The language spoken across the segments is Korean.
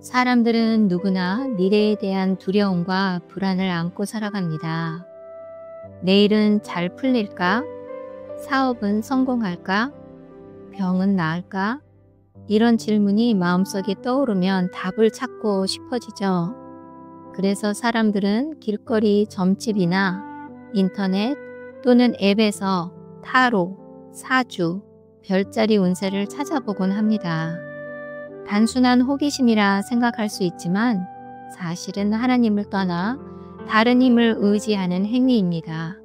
사람들은 누구나 미래에 대한 두려움과 불안을 안고 살아갑니다. 내일은 잘 풀릴까? 사업은 성공할까? 병은 나을까? 이런 질문이 마음속에 떠오르면 답을 찾고 싶어지죠. 그래서 사람들은 길거리 점집이나 인터넷 또는 앱에서 타로, 사주, 별자리 운세를 찾아보곤 합니다. 단순한 호기심이라 생각할 수 있지만 사실은 하나님을 떠나 다른 힘을 의지하는 행위입니다.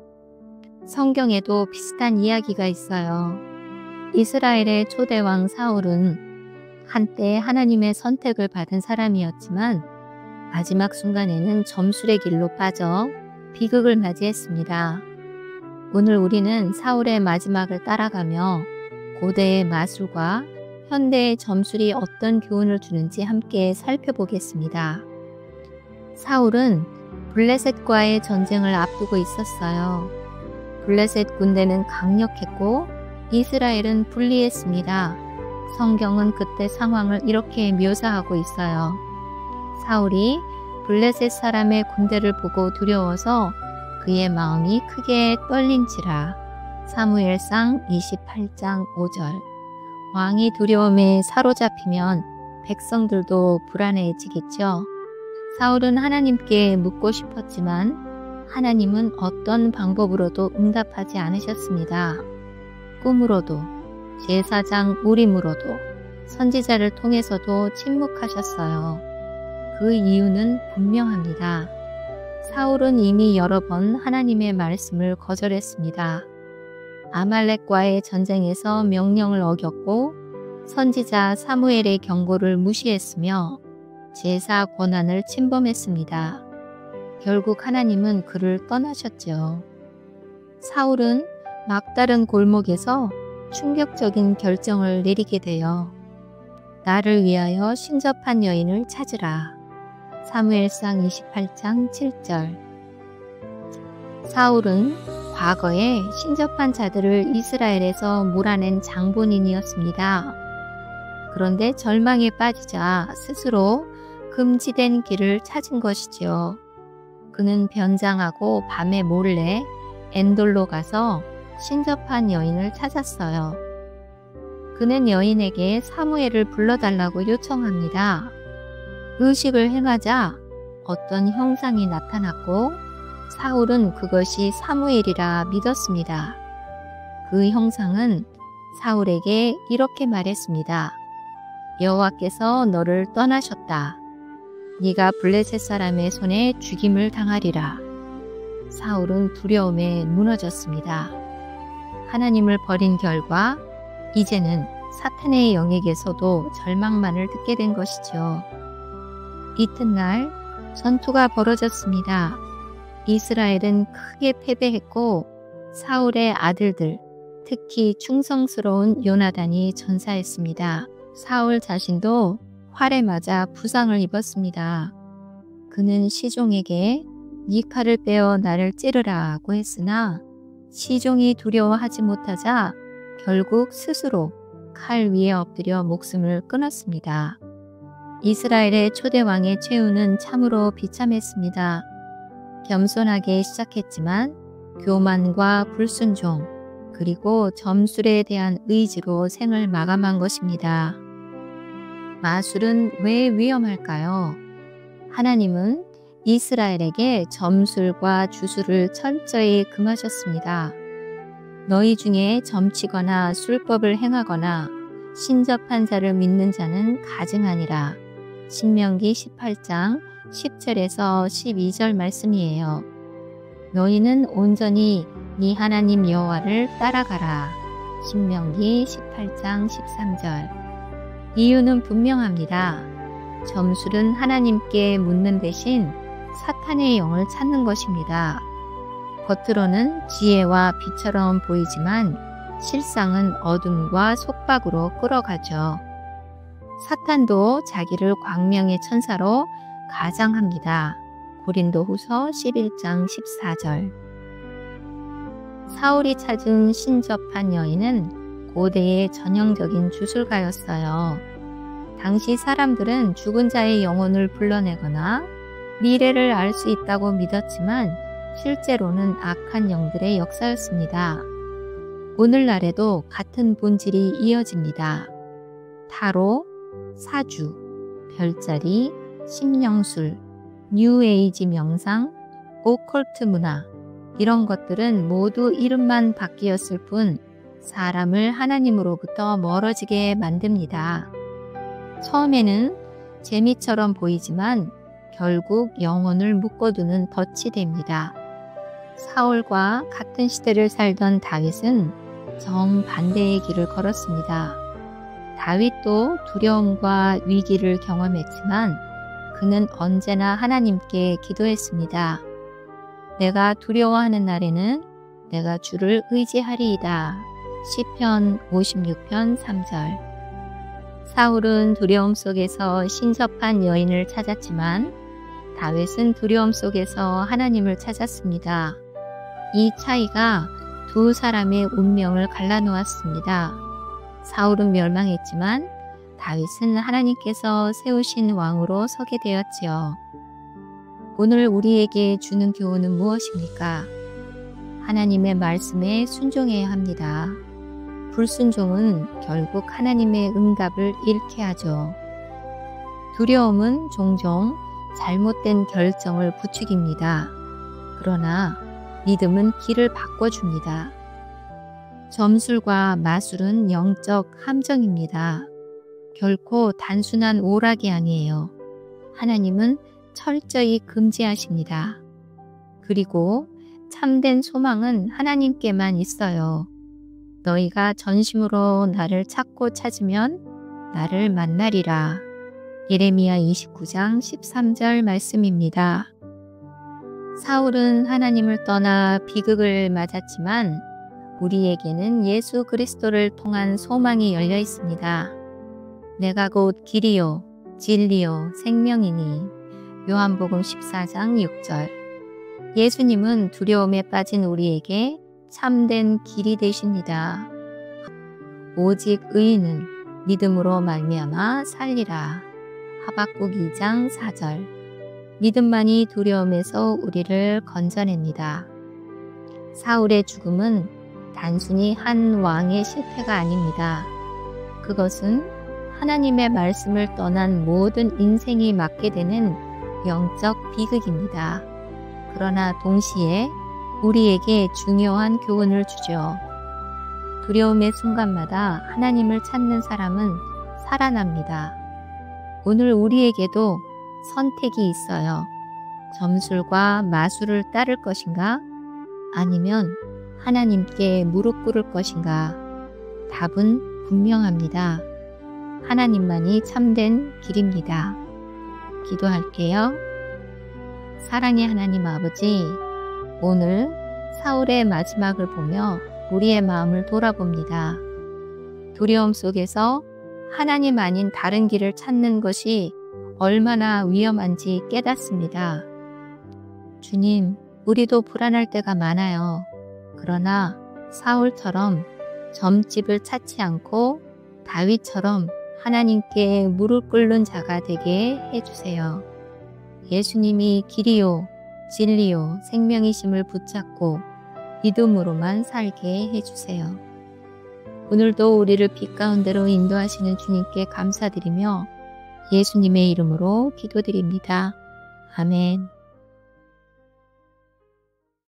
성경에도 비슷한 이야기가 있어요. 이스라엘의 초대왕 사울은 한때 하나님의 선택을 받은 사람이었지만 마지막 순간에는 점술의 길로 빠져 비극을 맞이했습니다. 오늘 우리는 사울의 마지막을 따라가며 고대의 마술과 현대의 점술이 어떤 교훈을 주는지 함께 살펴보겠습니다. 사울은 블레셋과의 전쟁을 앞두고 있었어요. 블레셋 군대는 강력했고 이스라엘은 불리했습니다. 성경은 그때 상황을 이렇게 묘사하고 있어요. 사울이 블레셋 사람의 군대를 보고 두려워서 그의 마음이 크게 떨린지라. 사무엘상 28장 5절. 왕이 두려움에 사로잡히면 백성들도 불안해지겠죠. 사울은 하나님께 묻고 싶었지만 하나님은 어떤 방법으로도 응답하지 않으셨습니다. 꿈으로도, 제사장 우림으로도, 선지자를 통해서도 침묵하셨어요. 그 이유는 분명합니다. 사울은 이미 여러 번 하나님의 말씀을 거절했습니다. 아말렉과의 전쟁에서 명령을 어겼고 선지자 사무엘의 경고를 무시했으며 제사 권한을 침범했습니다. 결국 하나님은 그를 떠나셨죠. 사울은 막다른 골목에서 충격적인 결정을 내리게 되어 나를 위하여 신접한 여인을 찾으라. 사무엘상 28장 7절. 사울은 과거에 신접한 자들을 이스라엘에서 몰아낸 장본인이었습니다. 그런데 절망에 빠지자 스스로 금지된 길을 찾은 것이지요. 그는 변장하고 밤에 몰래 엔돌로 가서 신접한 여인을 찾았어요. 그는 여인에게 사무엘을 불러달라고 요청합니다. 의식을 행하자 어떤 형상이 나타났고 사울은 그것이 사무엘이라 믿었습니다. 그 형상은 사울에게 이렇게 말했습니다. 여호와께서 너를 떠나셨다. 네가 블레셋 사람의 손에 죽임을 당하리라. 사울은 두려움에 무너졌습니다. 하나님을 버린 결과 이제는 사탄의 영에게서도 절망만을 듣게 된 것이죠. 이튿날 전투가 벌어졌습니다. 이스라엘은 크게 패배했고 사울의 아들들, 특히 충성스러운 요나단이 전사했습니다. 사울 자신도 활에 맞아 부상을 입었습니다. 그는 시종에게 네 칼을 빼어 나를 찌르라고 했으나 시종이 두려워하지 못하자 결국 스스로 칼 위에 엎드려 목숨을 끊었습니다. 이스라엘의 초대왕의 최후는 참으로 비참했습니다. 겸손하게 시작했지만 교만과 불순종 그리고 점술에 대한 의지로 생을 마감한 것입니다. 마술은 왜 위험할까요? 하나님은 이스라엘에게 점술과 주술을 철저히 금하셨습니다. 너희 중에 점치거나 술법을 행하거나 신접한 자를 믿는 자는 가증하니라. 신명기 18장 10절에서 12절 말씀이에요. 너희는 온전히 네 하나님 여호와를 따라가라. 신명기 18장 13절. 이유는 분명합니다. 점술은 하나님께 묻는 대신 사탄의 영을 찾는 것입니다. 겉으로는 지혜와 빛처럼 보이지만 실상은 어둠과 속박으로 끌어가죠. 사탄도 자기를 광명의 천사로 가장합니다. 고린도후서 11장 14절. 사울이 찾은 신접한 여인은 고대의 전형적인 주술가였어요. 당시 사람들은 죽은 자의 영혼을 불러내거나 미래를 알 수 있다고 믿었지만 실제로는 악한 영들의 역사였습니다. 오늘날에도 같은 본질이 이어집니다. 타로, 사주, 별자리, 심령술, 뉴에이지 명상, 오컬트 문화 이런 것들은 모두 이름만 바뀌었을 뿐 사람을 하나님으로부터 멀어지게 만듭니다. 처음에는 재미처럼 보이지만 결국 영혼을 묶어두는 덫이 됩니다. 사울과 같은 시대를 살던 다윗은 정반대의 길을 걸었습니다. 다윗도 두려움과 위기를 경험했지만 그는 언제나 하나님께 기도했습니다. 내가 두려워하는 날에는 내가 주를 의지하리이다. 시편 56편 3절. 사울은 두려움 속에서 신접한 여인을 찾았지만 다윗은 두려움 속에서 하나님을 찾았습니다. 이 차이가 두 사람의 운명을 갈라놓았습니다. 사울은 멸망했지만 다윗은 하나님께서 세우신 왕으로 서게 되었지요. 오늘 우리에게 주는 교훈은 무엇입니까? 하나님의 말씀에 순종해야 합니다. 불순종은 결국 하나님의 응답을 잃게 하죠. 두려움은 종종 잘못된 결정을 부추깁니다. 그러나 믿음은 길을 바꿔줍니다. 점술과 마술은 영적 함정입니다. 결코 단순한 오락이 아니에요. 하나님은 철저히 금지하십니다. 그리고 참된 소망은 하나님께만 있어요. 너희가 전심으로 나를 찾고 찾으면 나를 만나리라. 예레미야 29장 13절 말씀입니다. 사울은 하나님을 떠나 비극을 맞았지만 우리에게는 예수 그리스도를 통한 소망이 열려 있습니다. 내가 곧 길이요 진리요 생명이니. 요한복음 14장 6절. 예수님은 두려움에 빠진 우리에게 참된 길이 되십니다. 오직 의인은 믿음으로 말미암아 살리라. 하박국 2장 4절. 믿음만이 두려움에서 우리를 건져냅니다. 사울의 죽음은 단순히 한 왕의 실패가 아닙니다. 그것은 하나님의 말씀을 떠난 모든 인생이 맞게 되는 영적 비극입니다. 그러나 동시에 우리에게 중요한 교훈을 주죠. 두려움의 순간마다 하나님을 찾는 사람은 살아납니다. 오늘 우리에게도 선택이 있어요. 점술과 마술을 따를 것인가? 아니면 하나님께 무릎 꿇을 것인가? 답은 분명합니다. 하나님만이 참된 길입니다. 기도할게요. 사랑의 하나님 아버지, 오늘 사울의 마지막을 보며 우리의 마음을 돌아봅니다. 두려움 속에서 하나님 아닌 다른 길을 찾는 것이 얼마나 위험한지 깨닫습니다. 주님, 우리도 불안할 때가 많아요. 그러나 사울처럼 점집을 찾지 않고 다윗처럼 하나님께 무릎 꿇는 자가 되게 해주세요. 예수님이 길이요 진리요 생명이심을 붙잡고 믿음으로만 살게 해주세요. 오늘도 우리를 빛 가운데로 인도하시는 주님께 감사드리며 예수님의 이름으로 기도드립니다. 아멘.